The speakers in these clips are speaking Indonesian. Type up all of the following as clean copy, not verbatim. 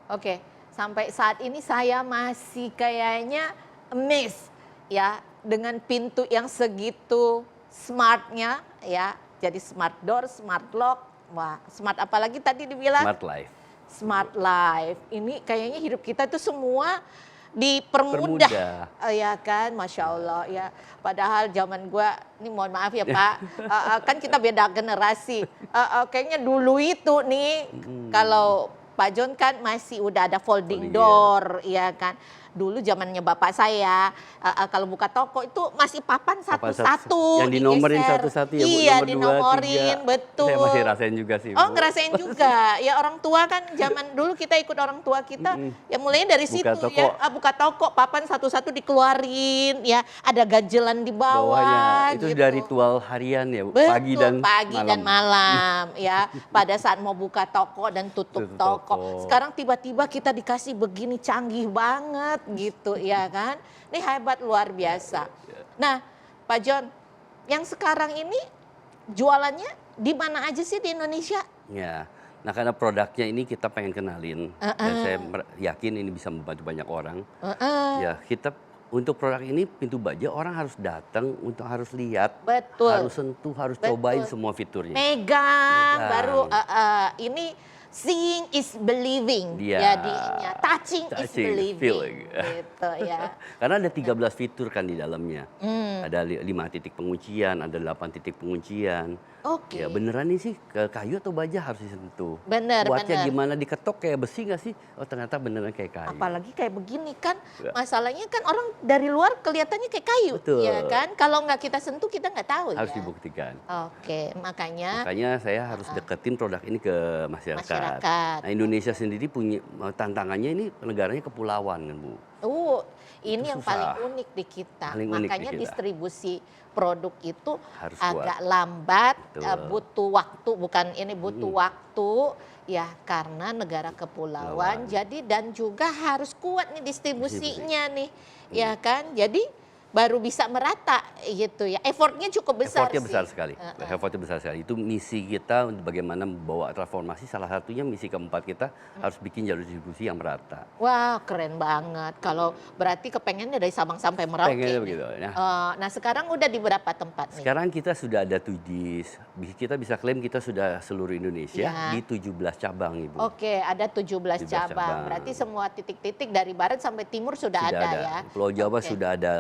Oke, sampai saat ini saya masih kayaknya amazed ya dengan pintu yang segitu smartnya ya. Jadi smart door, smart lock, wah smart apalagi tadi dibilang? Smart life. Smart life. Ini kayaknya hidup kita itu semua dipermudah. Permudah. Ya kan, Masya Allah ya. Padahal zaman gua, ini mohon maaf ya Pak, kan kita beda generasi. Kayaknya dulu itu nih, kalau Pak John kan masih udah ada folding door, ya kan. Dulu zamannya bapak saya, kalau buka toko itu masih papan satu-satu. Yang dinomorin digeser. satu-satu ya Bu, Iya, nomor 2, dinomorin, 3. betul. Saya masih rasain juga sih Bu. Oh ngerasain juga, ya orang tua kan zaman dulu kita ikut orang tua kita, ya mulainya dari situ Buka toko. ya, buka toko, papan satu-satu dikeluarin, ya ada ganjelan di bawah. Bawahnya itu gitu. sudah ritual harian ya Bu, Betul, pagi dan malam ya. Pada saat mau buka toko dan tutup Tutup toko. toko. Sekarang tiba-tiba kita dikasih begini canggih banget gitu ya kan. Ini hebat luar biasa. Nah Pak John, yang sekarang ini jualannya di mana aja sih di Indonesia? Ya. Nah karena produknya ini kita pengen kenalin dan saya yakin ini bisa membantu banyak orang. Ya kita untuk produk ini pintu baja orang harus datang untuk harus lihat, Betul. harus sentuh, harus cobain semua fiturnya. Megang, baru ini seeing is believing, Iya. jadinya touching is Touching, believing, feeling. gitu ya. Karena ada 13 fitur kan di dalamnya. Ada 5 titik penguncian, ada 8 titik penguncian. Oke. Ya beneran nih sih ke kayu atau baja harus disentuh. Bener, Buatnya bener. gimana diketok kayak besi nggak sih? Oh ternyata beneran kayak kayu. Apalagi kayak begini kan, Ya. masalahnya kan orang dari luar kelihatannya kayak kayu, Betul. ya kan? Kalau nggak kita sentuh kita nggak tahu Harus ya. dibuktikan. Oke, makanya Makanya saya harus deketin produk ini ke masyarakat. Masyarakat. Nah, Indonesia sendiri punya tantangannya ini negaranya kepulauan kan Bu. ini Itu yang susah. paling unik di kita. Paling unik di Makanya kita. distribusi produk itu Harus agak lambat, Betul. butuh waktu, bukan ini butuh waktu ya karena negara kepulauan. Jadi dan juga harus kuat nih distribusinya nih, ya kan? Jadi baru bisa merata gitu ya. Effortnya cukup besar Effortnya sih. besar sekali. Effortnya besar sekali. Itu misi kita untuk bagaimana membawa transformasi. Salah satunya misi keempat kita harus bikin jalur distribusi yang merata. Wah keren banget. Kalau berarti kepengennya dari Sabang sampai Merauke. Pengennya nih. begitu. Nah sekarang udah di berapa tempat nih? Sekarang kita sudah ada kita bisa klaim kita sudah seluruh Indonesia Ya. di 17 cabang Ibu. Oke, ada 17 17 cabang. cabang. Berarti semua titik-titik dari barat sampai timur sudah ada ya. Pulau Jawa Oke. sudah ada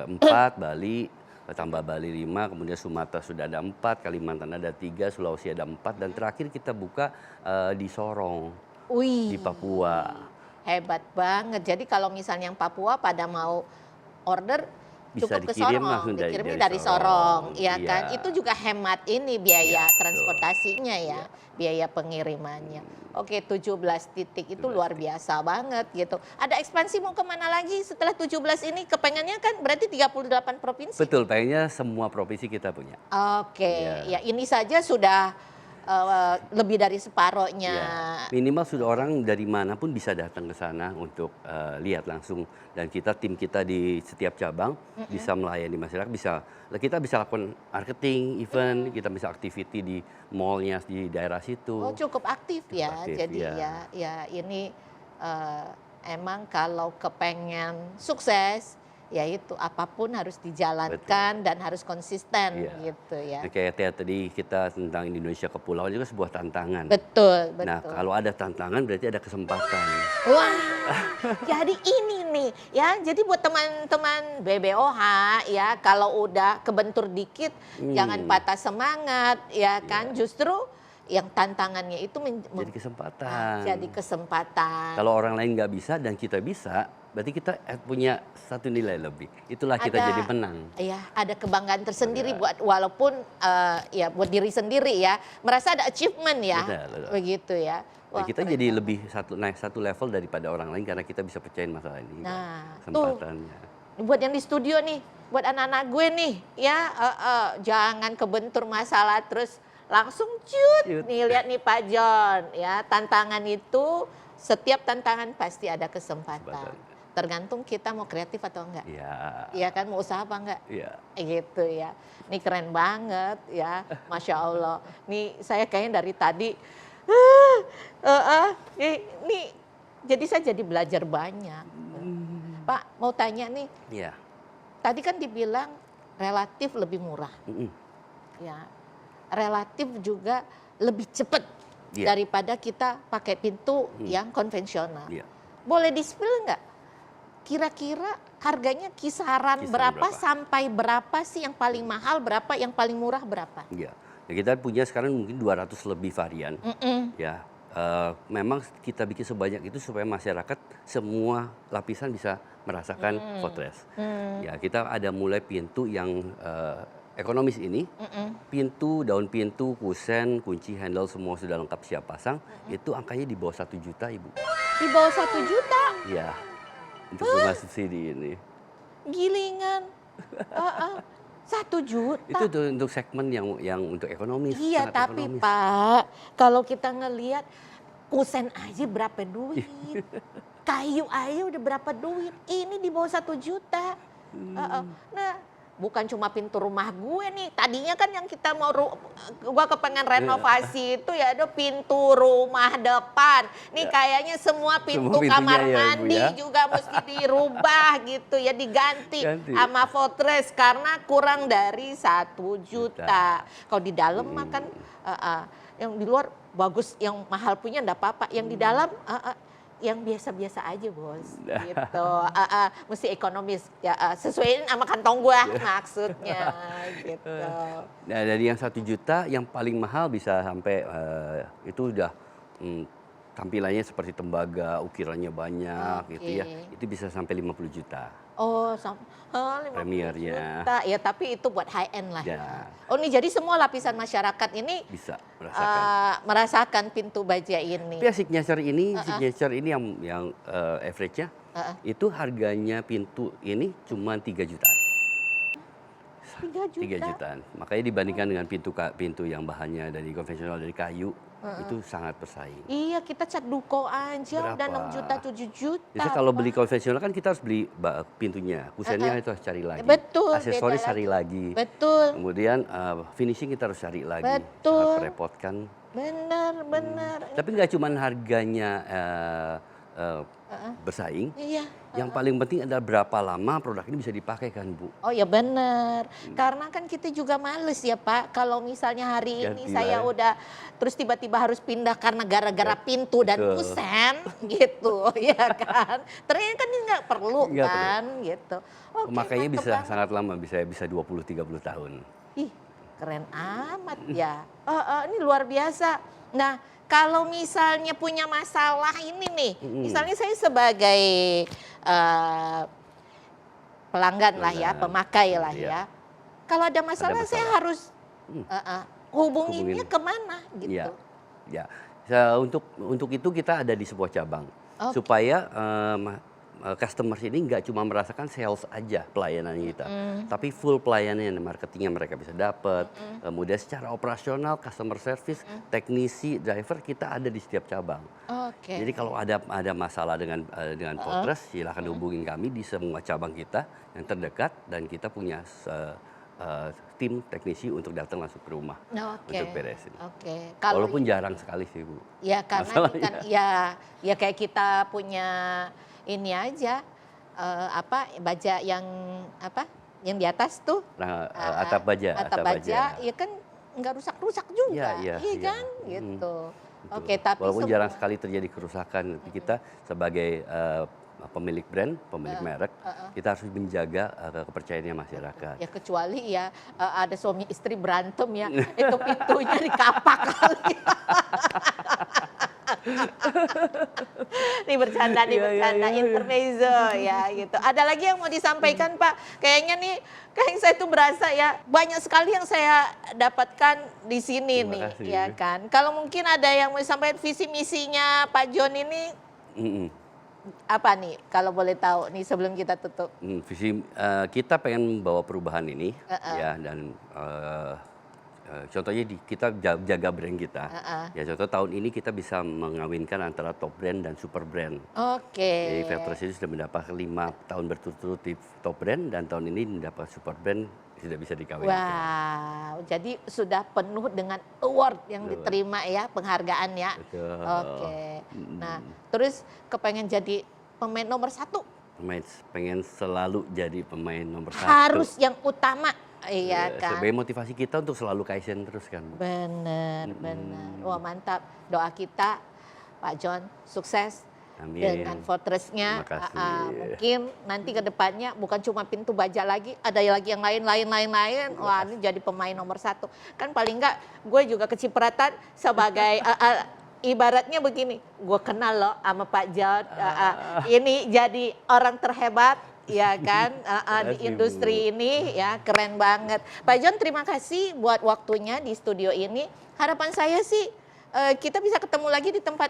4, Bali tambah Bali 5, kemudian Sumatera sudah ada 4, Kalimantan ada 3, Sulawesi ada 4, dan terakhir kita buka di Sorong Wih, di Papua. hebat banget. Jadi kalau misalnya yang Papua pada mau order Bisa cukup ke dikirim Sorong, langsung dikirimnya dari dari Sorong, Sorong. ya kan? Iya. Itu juga hemat ini biaya Iya, betul. transportasinya ya, biaya pengirimannya. Oke, 17 titik itu luar biasa banget gitu. Ada ekspansi mau kemana lagi setelah 17 ini? Kepengennya kan berarti 38 provinsi. Betul, pengennya semua provinsi kita punya. Oke, Iya. ya ini saja sudah lebih dari separohnya. Ya, minimal sudah orang dari manapun bisa datang ke sana untuk lihat langsung, dan tim kita di setiap cabang bisa melayani masyarakat, kita bisa lakukan marketing, event, kita bisa activity di mallnya di daerah situ. Oh cukup aktif ya, aktif, jadi ya. ya ini emang kalau kepengen sukses, ya itu apapun harus dijalankan dan harus konsisten Iya. gitu ya. Nah, kayak tadi kita tentang Indonesia kepulauan juga sebuah tantangan. Betul, Nah, betul. kalau ada tantangan berarti ada kesempatan. Wah, jadi ini nih ya. Jadi buat teman-teman BBOH ya, kalau udah kebentur dikit, jangan patah semangat ya kan. Justru yang tantangannya itu Jadi kesempatan. jadi kesempatan. Kalau orang lain nggak bisa dan kita bisa, berarti kita punya satu nilai lebih. Itulah kita jadi menang. Iya, ada kebanggaan tersendiri buat walaupun ya buat diri sendiri ya, merasa ada achievement ya, Betul. begitu ya. Dan kita keren jadi banget. lebih naik satu level daripada orang lain karena kita bisa percayain masalah ini. Nah, Kesempatannya. buat yang di studio nih, buat anak-anak gue nih, ya jangan kebentur masalah terus langsung cut. Nih lihat nih Pak John, ya tantangan itu setiap tantangan pasti ada kesempatan. Tergantung kita mau kreatif atau enggak. Iya. Iya kan, mau usaha apa enggak? Iya. Gitu ya. Ini keren banget ya, Masya Allah. Nih saya kayaknya dari tadi, ini Jadi saya jadi belajar banyak. Pak, mau tanya nih, Iya. tadi kan dibilang relatif lebih murah, Mm-mm. ya. Relatif juga lebih cepat Iya. daripada kita pakai pintu yang konvensional. Iya. Boleh di-spill nggak? Kira-kira harganya kisaran Kisaran berapa berapa? sampai berapa sih yang paling mahal, berapa yang paling murah, berapa? Iya. Ya, kita punya sekarang mungkin 200 lebih varian. Ya, memang kita bikin sebanyak itu supaya masyarakat semua lapisan bisa merasakan footrest. Ya, kita ada mulai pintu yang ekonomis ini, daun pintu, kusen, kunci, handle semua sudah lengkap siap pasang. Itu angkanya di bawah 1 juta, Ibu. Di bawah 1 juta, Ya, untuk rumah subsidi ini. gilingan. 1 juta. Itu tuh untuk segmen yang untuk ekonomis. Iya, sangat tapi ekonomis. Pak, kalau kita ngelihat kusen aja berapa duit, kayu aja udah berapa duit, ini di bawah 1 juta. Nah, bukan cuma pintu rumah gue nih, tadinya kan yang kita mau, gue kepengen renovasi itu ya ada pintu rumah depan. Nih kayaknya semua pintu pintunya kamar ya, Ibu, mandi ya. juga mesti dirubah gitu ya, diganti Ganti. sama footrest karena kurang dari 1 juta. Kalau di dalam mah kan yang di luar bagus, yang mahal punya enggak apa-apa, yang di dalam yang biasa-biasa aja, Bos. Gitu. Mesti ekonomis ya, sesuaiin sama kantong gua maksudnya gitu. Nah, dari yang 1 juta, yang paling mahal bisa sampai itu udah tampilannya seperti tembaga, ukirannya banyak gitu ya. Oke. Itu bisa sampai 50 juta. Oh, 50 Premiernya. juta. Ya, tapi itu buat high end lah ya. Ya. Oh, ini jadi semua lapisan masyarakat ini Bisa merasakan. merasakan pintu baja ini. Tapi ya signature ini yang average-nya itu harganya pintu ini cuma 3 jutaan. 3 juta. 3 jutaan. Makanya dibandingkan dengan pintu yang bahannya dari konvensional dari kayu, itu sangat bersaing. Iya, kita cat duko aja udah 6 juta, 7 juta. Biasanya kalau Pak. beli konvensional kan kita harus beli pintunya, kusennya itu harus cari lagi. Betul, Aksesoris beda cari lagi. Betul. Kemudian finishing kita harus cari lagi. Betul. Sangat merepotkan. Benar. Tapi nggak cuma harganya bersaing, Iya. yang paling penting adalah berapa lama produk ini bisa dipakai kan, Bu. Oh ya benar. Karena kan kita juga males ya Pak. Kalau misalnya hari ini Ganti saya lah ya. udah terus tiba-tiba harus pindah karena gara-gara pintu dan Betul. kusen gitu, ya kan. Ternyata kan ini nggak perlu Nggak perlu. kan gitu. Oke, Pemakainya cakep bisa banget. sangat lama, bisa 20-30 tahun. Ih, keren amat ya. Ini luar biasa. Nah, kalau misalnya punya masalah ini nih, misalnya saya sebagai pelanggan lah ya, Pelanggan. pemakai lah Iya. ya. Kalau ada masalah, masalah. saya harus hubunginnya Hubungin. kemana gitu. Iya, ya. Untuk itu kita ada di sebuah cabang Oke. supaya customers ini nggak cuma merasakan sales aja pelayanan kita, tapi full pelayanan marketingnya mereka bisa dapat. Kemudian secara operasional, customer service, teknisi, driver kita ada di setiap cabang. Oke. Jadi kalau ada masalah dengan Potres, silakan hubungin kami di semua cabang kita yang terdekat dan kita punya tim teknisi untuk datang langsung ke rumah Oke. untuk beresin. Oke. Kalau Walaupun jarang sekali sih, Bu. ya karena ini kan ya kayak kita punya ini aja baja yang yang di atas tuh. Nah, atap baja. Atap baja, ya kan nggak rusak-rusak juga, Iya, iya iya. kan, gitu. Betul. Oke, tapi Walaupun semua- jarang sekali terjadi kerusakan, tapi kita sebagai pemilik brand, pemilik merek, kita harus menjaga kepercayaannya masyarakat. Ya kecuali ya ada suami istri berantem ya, itu pintunya dikapak kali. Nih bercanda, intermezzo ya gitu. Ada lagi yang mau disampaikan Pak? Kayaknya nih, kayak saya tuh berasa ya banyak sekali yang saya dapatkan di sini Terima nih, kasih. ya kan. Kalau mungkin ada yang mau disampaikan visi misinya Pak John ini Mm-mm. apa nih? Kalau boleh tahu nih sebelum kita tutup. Visi kita pengen membawa perubahan ini, ya, dan Contohnya kita jaga brand kita. Heeh. Ya contoh tahun ini kita bisa mengawinkan antara top brand dan super brand. Oke. Jadi Fairtrade itu sudah mendapat 5 tahun berturut-turut di top brand dan tahun ini mendapat super brand sudah bisa dikawinkan. Wow, jadi sudah penuh dengan award yang Betul. diterima ya, penghargaan ya. Betul. Oke. Nah, terus kepengen jadi pemain nomor 1. Pengen selalu jadi pemain nomor 1. Harus yang utama. Iya kan. Sebagai motivasi kita untuk selalu kaizen terus kan. Benar, benar. Wah mantap. Doa kita Pak John sukses Amin. dengan Fortress-nya. Terima kasih. Mungkin nanti ke depannya bukan cuma pintu baja lagi, ada lagi yang lain. Wah ini jadi pemain nomor 1. Kan paling enggak gue juga kecipratan sebagai ibaratnya begini, gue kenal loh sama Pak John. Ini jadi orang terhebat. Ya kan, di industri ini ya keren banget. Pak John terima kasih buat waktunya di studio ini. Harapan saya sih kita bisa ketemu lagi di tempat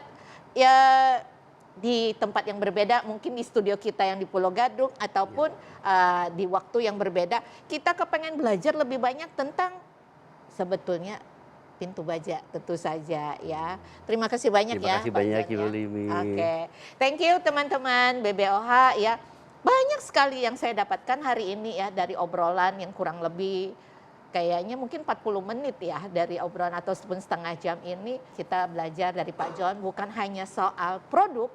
ya di tempat yang berbeda, mungkin di studio kita yang di Pulau Gadung ataupun di waktu yang berbeda. Kita kepengen belajar lebih banyak tentang sebetulnya pintu baja tentu saja ya. Terima kasih banyak Terima ya. kasih Pak banyak John, Ibu ya. Limi. Oke, thank you teman-teman BBOH ya. Banyak sekali yang saya dapatkan hari ini ya dari obrolan yang kurang lebih kayaknya mungkin 40 menit ya dari obrolan ataupun setengah jam ini kita belajar dari Pak John bukan hanya soal produk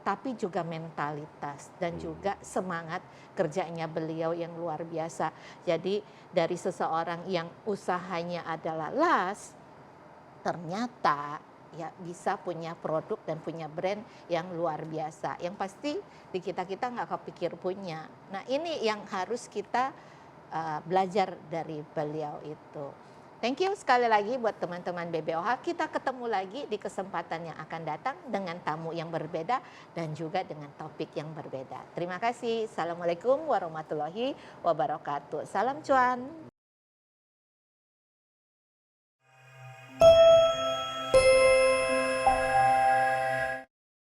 tapi juga mentalitas dan juga semangat kerjanya beliau yang luar biasa. Jadi dari seseorang yang usahanya adalah las ternyata ya bisa punya produk dan punya brand yang luar biasa. Yang pasti di kita-kita nggak kepikir punya. Nah ini yang harus kita belajar dari beliau itu. Thank you sekali lagi buat teman-teman BBOH. Kita ketemu lagi di kesempatan yang akan datang dengan tamu yang berbeda dan juga dengan topik yang berbeda. Terima kasih. Assalamualaikum warahmatullahi wabarakatuh. Salam cuan.